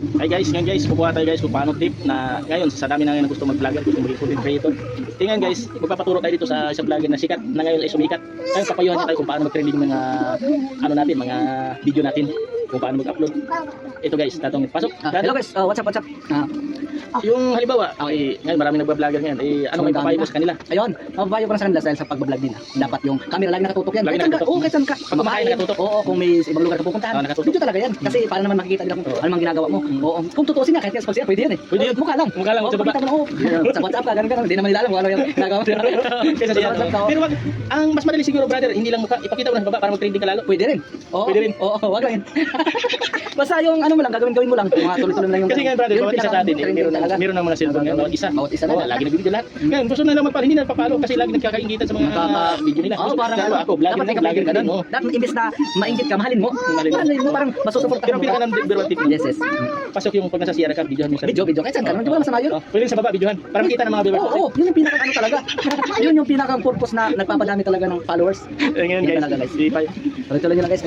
Hi guys, ngayon guys, kukuha tayo guys kung paano tip na ngayon sa dami na ngayon na gusto mag-vlogger, gusto maging content creator. Tingnan guys, magpapaturo tayo dito sa isang vlogger na sikat na ngayon ay sumikat. Ngayon papayuhan niya tayo kung paano mag-trending mga ano natin, mga video natin, kung paano mag-upload. Ito guys, tatong pasok. Hello guys, what's up? Yung halimbawa, ngayon maraming nagba-vlogger ngayon, ano may papayo mo sa kanila? Ayun, mababayo ko na sa kanila dahil sa pag-vlog nila. Dapat yung camera lagi nakatutok yan. Lagi Kahit saan ka, nakatutok. kahit saan ka. Pag kumakain, nakatutok. Oo, kung may ibang lugar ka pupuntahan. Nakatutok. Video talaga yan. Kasi para naman makikita nila kung ano mang ginagawa mo. Oo, kung tutusin nga, kahit pag siya, pwede yan eh. Pwede yun. Mukha lang. Mukha lang, Oo, sa baba. pakita mo na, sa WhatsApp ka, ganun. Hindi naman nila alam kung ano yung ginagawa mo. Kaysa sa WhatsApp ka, oo. Pero wag, ang mas madali siguro brother, hindi lang mukha, ipakita mo na sa baba para mag-trending ka lalo. Pwede rin. Oo, Pwede rin. Oo, wag lang yun. Basta yung ano mo lang, gagawin mo lang. Mga tuloy-tuloy lang yung... Kasi ngayon brother, Yun, bawat isa sa atin, pinaka-trending talaga. meron ng mga cellphone ngayon, bawat isa. Bawat isa na Oo, lang. lagi nag-video lahat. Ngayon, gusto na lang magpalo, hindi na nagpapalo kasi lagi nagkakaingitan sa mga video nila. Oo, parang Lalo ako, vlogger dapat na, vlogger ka din. Oo. Dapat imbes na mainggit ka, mahalin mo. Mahalin mo, parang masusuportahan Pero mo. pinaka number one tip, Yes. pasok yung pag nasa CR ka, videohan mo sa Video, kahit saan ka, hindi mo naman masama yun. Pwede sa baba, videohan. Para makita ng mga viewers. Oo, yun yung pinaka ano talaga. Yun yung pinaka purpose na nagpapadami talaga ng followers. Ngayon Yan guys, talaga, guys. di pa Tuloy-tuloy nyo lang guys.